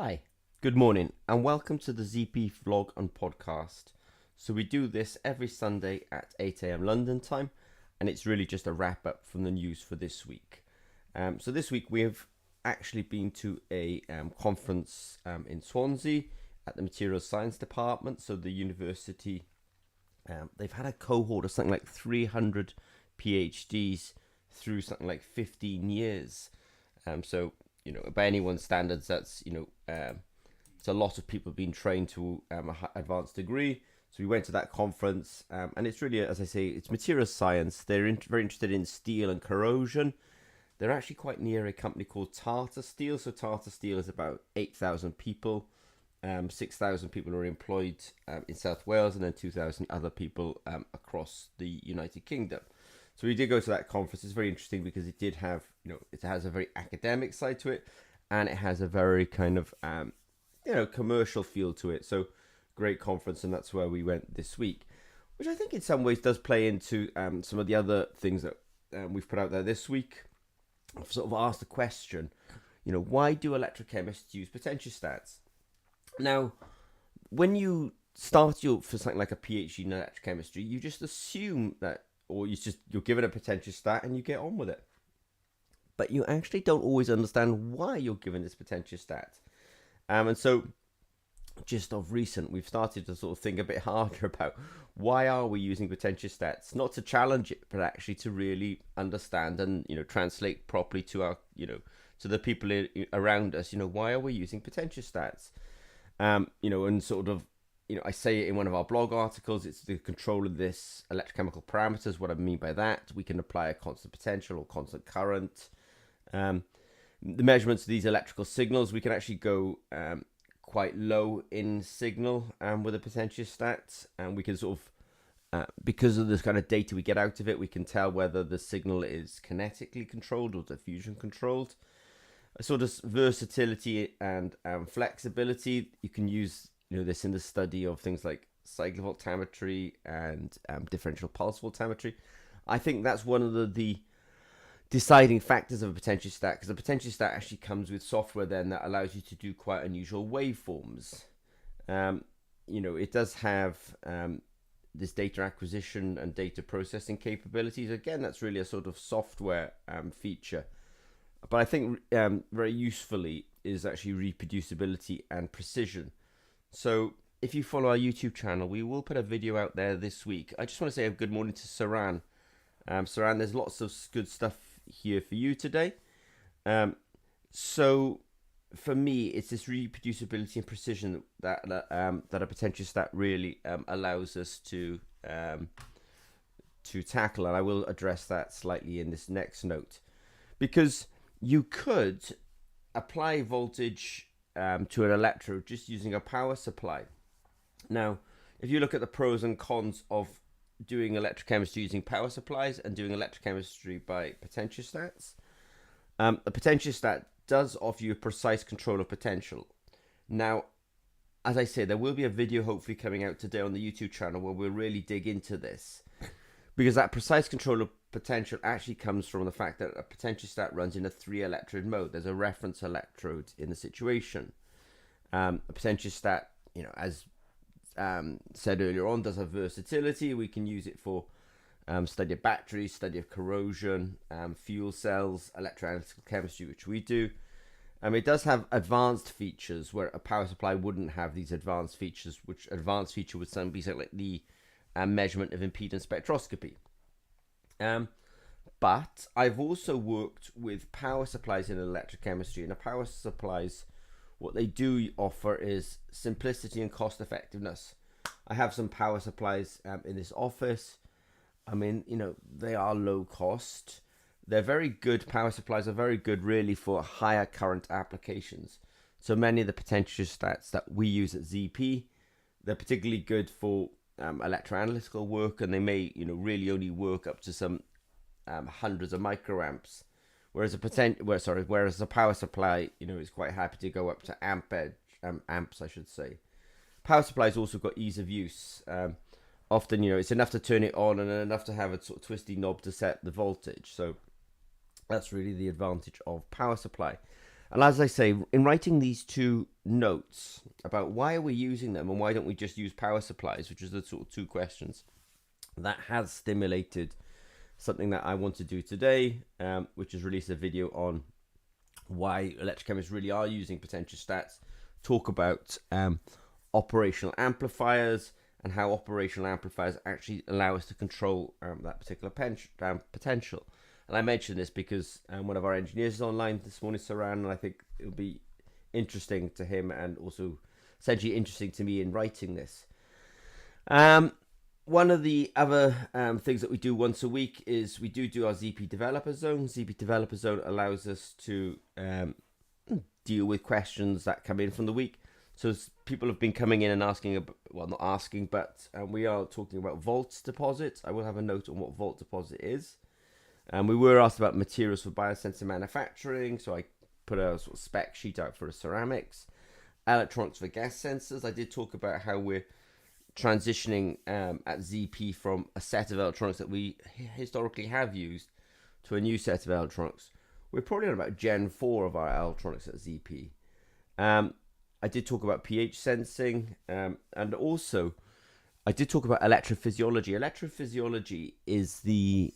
Hi, good morning, and welcome to the ZP vlog and podcast. So, we do this every Sunday at 8 a.m. London time, and it's really just a wrap up from the news for this week. So, this week we have actually been to a conference in Swansea at the Materials Science Department. So, the university, they've had a cohort of something like 300 PhDs through something like 15 years. So, by anyone's standards, that's, it's a lot of people being trained to a advanced degree. So we went to that conference, and it's really, as I say, it's materials science. They're very interested in steel and corrosion. They're actually quite near a company called Tata Steel. So Tata Steel is about 8,000 people. 6,000 people are employed in South Wales, and then 2,000 other people across the United Kingdom. So we did go to that conference. It's very interesting because it did have, it has a very academic side to it, and it has a very kind of, commercial feel to it. So great conference, and that's where we went this week, which I think in some ways does play into some of the other things that we've put out there this week. I've sort of asked the question, why do electrochemists use potentiostats? Now, when you start for something like a PhD in electrochemistry, you just assume that, or you're given a potentiostat and you get on with it. But you actually don't always understand why you're given this potentiostat. And so, just of recent, we've started to sort of think a bit harder about why are we using potentiostats, not to challenge it, but actually to really understand and translate properly to our to the people around us. Why are we using potentiostats? And sort of, I say it in one of our blog articles, it's the control of this electrochemical parameters. What I mean by that, we can apply a constant potential or constant current. The measurements of these electrical signals, we can actually go quite low in signal with a potentiostat, and we can sort of, because of this kind of data we get out of it, we can tell whether the signal is kinetically controlled or diffusion controlled. A sort of versatility and flexibility, you can use this in the study of things like cyclic voltammetry and differential pulse voltammetry. I think that's one of the deciding factors of a potentiostat, because a potentiostat actually comes with software then that allows you to do quite unusual waveforms. It does have this data acquisition and data processing capabilities. Again, that's really a sort of software feature. But I think very usefully is actually reproducibility and precision. So if you follow our YouTube channel, we will put a video out there this week. I just want to say a good morning to Saran. Saran, there's lots of good stuff here for you today. So for me, it's this reproducibility and precision that a potentiostat really allows us to tackle, and I will address that slightly in this next note, because you could apply voltage to an electrode just using a power supply. Now, if you look at the pros and cons of doing electrochemistry using power supplies and doing electrochemistry by potentiostats, a potentiostat does offer you a precise control of potential. Now, as I say, there will be a video hopefully coming out today on the YouTube channel where we'll really dig into this, because that precise control of potential actually comes from the fact that a potentiostat runs in a 3-electrode mode. There's a reference electrode in the situation. A potentiostat, as said earlier on, does have versatility. We can use it for study of batteries, study of corrosion, fuel cells, electroanalytical chemistry, which we do. It does have advanced features where a power supply wouldn't have these advanced features, which advanced feature would be something like the measurement of impedance spectroscopy. But I've also worked with power supplies in electrochemistry, and the power supplies, what they do offer is simplicity and cost effectiveness. I have some power supplies in this office. They are low cost. They're very good. Power supplies are very good really for higher current applications. So many of the potentiostats that we use at ZP, they're particularly good for electroanalytical work, and they may really only work up to some hundreds of microamps, whereas a power supply is quite happy to go up to amps, I should say. Power supplies also got ease of use. Often it's enough to turn it on and enough to have a sort of twisty knob to set the voltage. So that's really the advantage of power supply. And as I say, in writing these two notes about why are we using them and why don't we just use power supplies, which is the sort of two questions, that has stimulated something that I want to do today, which is release a video on why electrochemists really are using potentiostats, talk about operational amplifiers and how operational amplifiers actually allow us to control that particular potential. And I mentioned this because one of our engineers is online this morning, Saran, and I think it'll be interesting to him and also essentially interesting to me in writing this. One of the other things that we do once a week is we do our ZP Developer Zone. ZP Developer Zone allows us to deal with questions that come in from the week. So people have been coming in and asking, well, not asking, but we are talking about Volt deposit. I will have a note on what Volt deposit is. We were asked about materials for biosensor manufacturing, so I put a sort of spec sheet out for the ceramics. Electronics for gas sensors. I did talk about how we're transitioning at ZP from a set of electronics that we historically have used to a new set of electronics. We're probably on about Gen 4 of our electronics at ZP. I did talk about pH sensing, and also I did talk about electrophysiology. Electrophysiology is the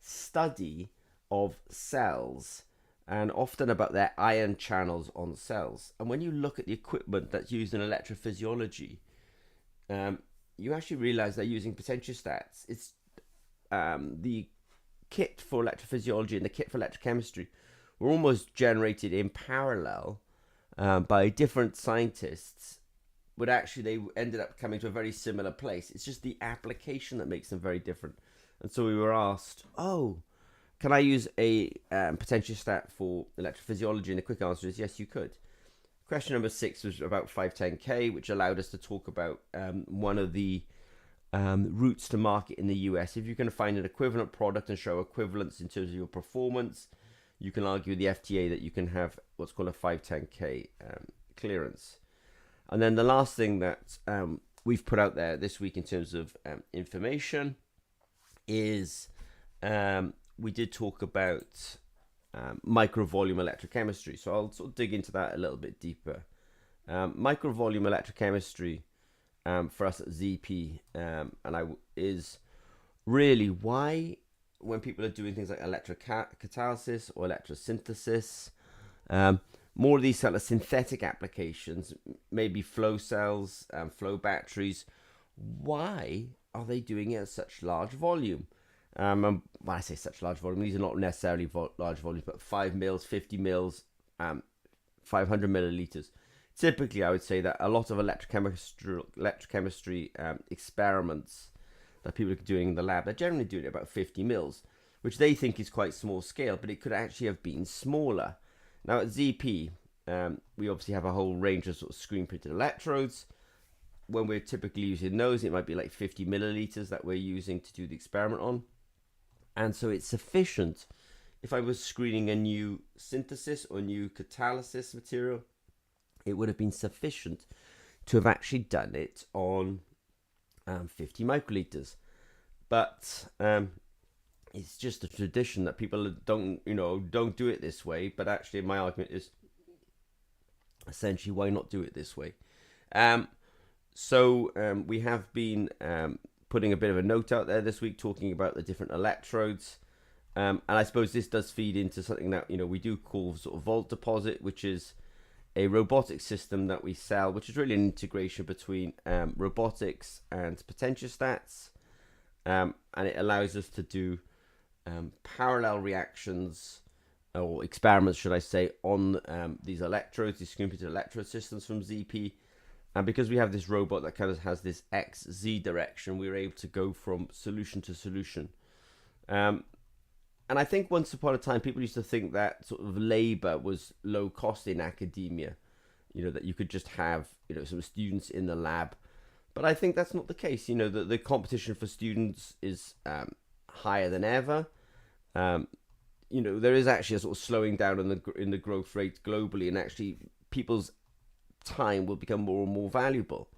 study of cells and often about their ion channels on cells. And when you look at the equipment that's used in electrophysiology, you actually realize they're using potentiostats. It's the kit for electrophysiology and the kit for electrochemistry were almost generated in parallel by different scientists, but actually they ended up coming to a very similar place. It's just the application that makes them very different. And so we were asked, can I use a potentiostat for electrophysiology? And the quick answer is yes, you could. Question number 6 was about 510K, which allowed us to talk about one of the routes to market in the US. If you can find an equivalent product and show equivalence in terms of your performance, you can argue with the FDA that you can have what's called a 510K clearance. And then the last thing that we've put out there this week in terms of information is we did talk about microvolume electrochemistry. So I'll sort of dig into that a little bit deeper. Microvolume electrochemistry for us at ZP is really why, when people are doing things like electrocatalysis or electrosynthesis, more of these sort of synthetic applications, maybe flow cells, flow batteries, why are they doing it at such large volume? When I say such large volume, these are not necessarily large volumes, but 5 mils, 50 mils, 500 milliliters. Typically, I would say that a lot of electrochemistry experiments that people are doing in the lab, they're generally doing it about 50 mils, which they think is quite small scale, but it could actually have been smaller. Now at ZP, we obviously have a whole range of sort of screen printed electrodes. When we're typically using those, it might be like 50 milliliters that we're using to do the experiment on. And so it's sufficient. If I was screening a new synthesis or new catalysis material, it would have been sufficient to have actually done it on 50 microliters. But it's just a tradition that people don't do it this way. But actually, my argument is essentially, why not do it this way? So we have been putting a bit of a note out there this week talking about the different electrodes. And I suppose this does feed into something that we do call sort of Volt deposit, which is a robotic system that we sell, which is really an integration between robotics and potentiostats. And it allows us to do parallel reactions or experiments, should I say, on these electrodes, these screen printed electrode systems from ZP. And because we have this robot that kind of has this XZ direction, we were able to go from solution to solution. And I think once upon a time, people used to think that sort of labor was low cost in academia, that you could just have, some students in the lab. But I think that's not the case. The competition for students is higher than ever. There is actually a sort of slowing down in the growth rate globally, and actually people's time will become more and more valuable.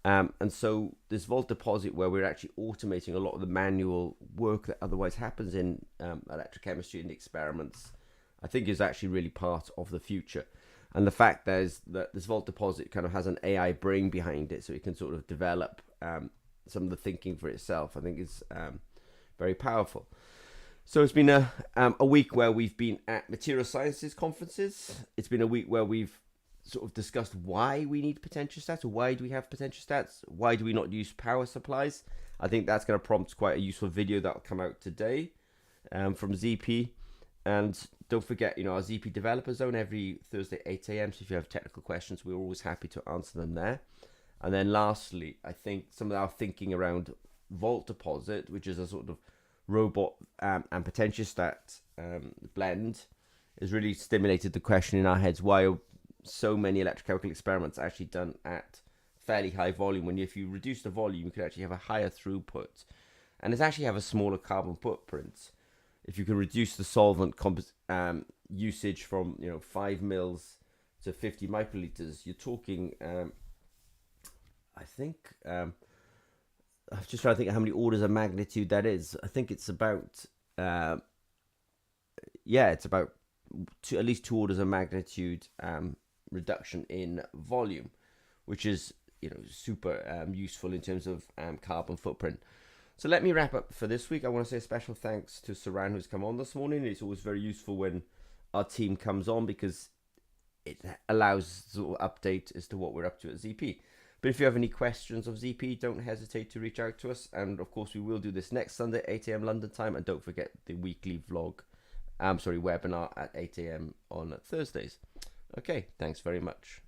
And so this Volt deposit, where we're actually automating a lot of the manual work that otherwise happens in electrochemistry and experiments, I think is actually really part of the future. And the fact that this Vault Deposit kind of has an AI brain behind it, so it can sort of develop some of the thinking for itself, I think is very powerful. So it's been a week where we've been at material sciences conferences. It's been a week where we've sort of discussed why we need potentiostats, or why do we have potentiostats? Why do we not use power supplies? I think that's going to prompt quite a useful video that will come out today from ZP. And don't forget, our ZP Developer Zone every Thursday 8 a.m. So if you have technical questions, we're always happy to answer them there. And then lastly, I think some of our thinking around Vault Deposit, which is a sort of robot and potentiostat blend, has really stimulated the question in our heads: why are so many electrochemical experiments actually done at fairly high volume, when if you reduce the volume you could actually have a higher throughput, and it's actually have a smaller carbon footprint? If you can reduce the solvent usage from 5 mils to 50 microliters, you're talking I think I'm just trying to think of how many orders of magnitude that is. I think it's about it's about at least 2 orders of magnitude reduction in volume, which is super useful in terms of carbon footprint. So let me wrap up for this week. I want to say a special thanks to Saran, who's come on this morning. It's always very useful when our team comes on, because it allows sort of update as to what we're up to at ZP. But if you have any questions of ZP, don't hesitate to reach out to us. And of course, we will do this next Sunday, 8 a.m. London time. And don't forget the weekly webinar at 8 a.m. on Thursdays. Okay, thanks very much.